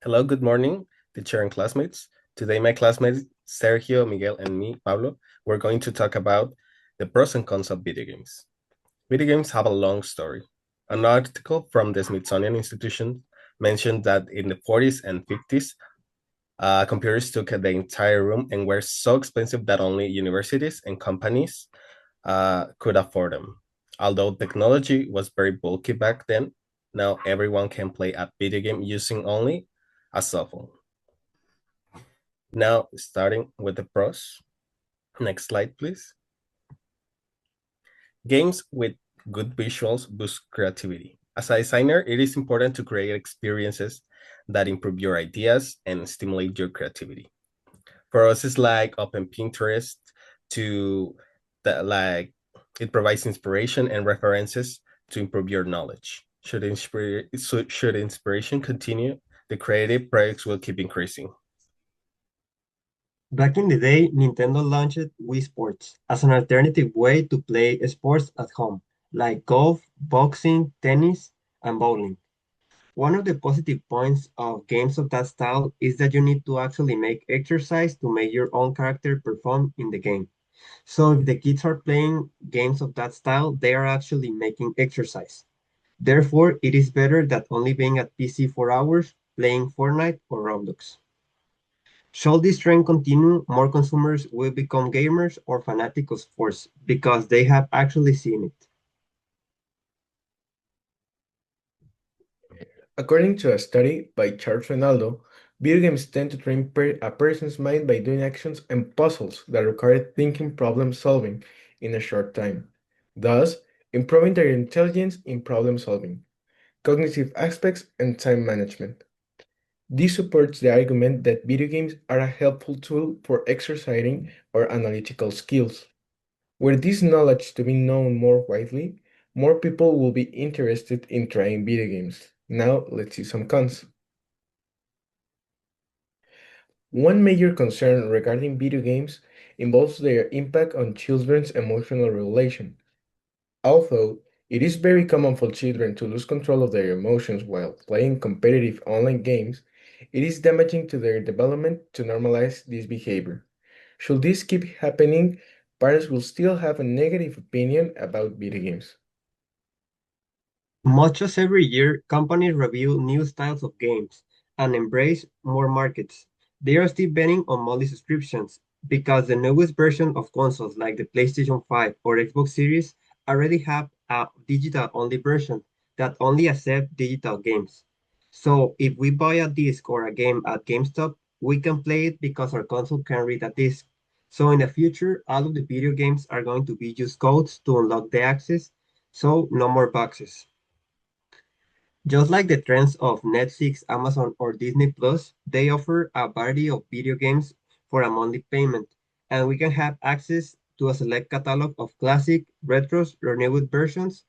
Hello, good morning, teacher and classmates. Today, my classmates Sergio, Miguel, and me, Pablo, we're going to talk about the pros and cons of video games. Video games have a long story. An article from the Smithsonian Institution mentioned that in the 40s and 50s, computers took the entire room and were so expensive that only universities and companies could afford them. Although technology was very bulky back then, now everyone can play a video game using only a cell phone. Now, starting with the pros. Next slide, please. Games with good visuals boost creativity. As a designer, it is important to create experiences that improve your ideas and stimulate your creativity. For us, it's like open Pinterest to that, like it provides inspiration and references to improve your knowledge. Should inspiration continue, the creative projects will keep increasing. Back in the day, Nintendo launched Wii Sports as an alternative way to play sports at home, like golf, boxing, tennis, and bowling. One of the positive points of games of that style is that you need to actually make exercise to make your own character perform in the game. So if the kids are playing games of that style, they are actually making exercise. Therefore, it is better than only being at PC for hours playing Fortnite or Roblox. Should this trend continue, more consumers will become gamers or fanatics of sports because they have actually seen it. According to a study by Charles Ronaldo, video games tend to train a person's mind by doing actions and puzzles that require thinking problem solving in a short time, thus improving their intelligence in problem solving, cognitive aspects, and time management. This supports the argument that video games are a helpful tool for exercising our analytical skills. Were this knowledge to be known more widely, more people will be interested in trying video games. Now, let's see some cons. One major concern regarding video games involves their impact on children's emotional regulation. Although it is very common for children to lose control of their emotions while playing competitive online games, it is damaging to their development to normalize this behavior. Should this keep happening, parents will still have a negative opinion about video games. Much as every year, companies review new styles of games and embrace more markets. They are still betting on monthly subscriptions because the newest version of consoles like the PlayStation 5 or Xbox Series already have a digital-only version that only accepts digital games. So if we buy a disc or a game at GameStop, we can play it because our console can read a disc. So in the future, all of the video games are going to be just codes to unlock the access, so no more boxes. Just like the trends of Netflix, Amazon, or Disney Plus, they offer a variety of video games for a monthly payment, and we can have access to a select catalog of classic, retros, renewed versions.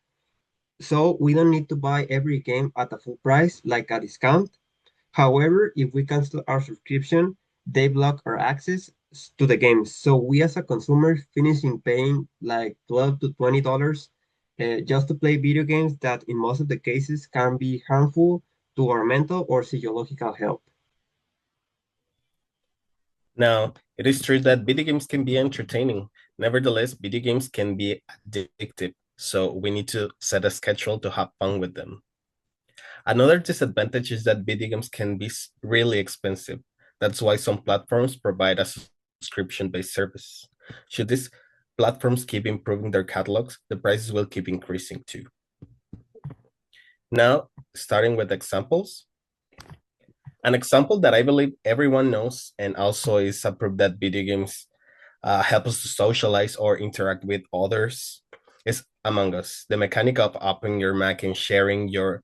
So we don't need to buy every game at a full price, like a discount. However, if we cancel our subscription, they block our access to the games. So we as a consumer finishing paying like $12 to $20 just to play video games that in most of the cases can be harmful to our mental or physiological health. Now, it is true that video games can be entertaining. Nevertheless, video games can be addictive, so we need to set a schedule to have fun with them. Another disadvantage is that video games can be really expensive. That's why some platforms provide a subscription-based service. Should these platforms keep improving their catalogs, the prices will keep increasing too. Now, starting with examples. An example that I believe everyone knows and also is a proof that video games help us to socialize or interact with others is Among Us. The mechanic of opening your Mac and sharing your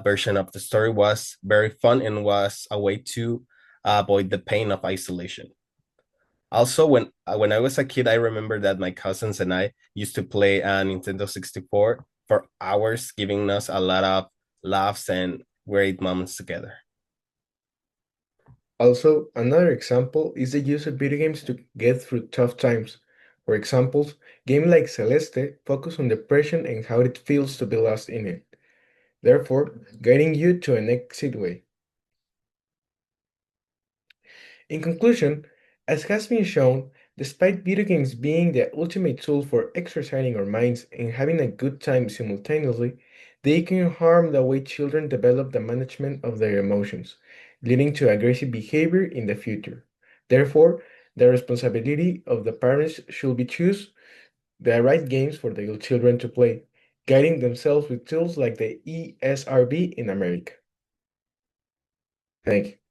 version of the story was very fun and was a way to avoid the pain of isolation. Also, when I was a kid, I remember that my cousins and I used to play Nintendo 64 for hours, giving us a lot of laughs and great moments together. Also, another example is the use of video games to get through tough times. For example, games like Celeste focus on depression and how it feels to be lost in it, therefore guiding you to an exit way. In conclusion, as has been shown, despite video games being the ultimate tool for exercising our minds and having a good time simultaneously, they can harm the way children develop the management of their emotions, leading to aggressive behavior in the future. Therefore, the responsibility of the parents should be choose the right games for their children to play, guiding themselves with tools like the ESRB in America. Thank you.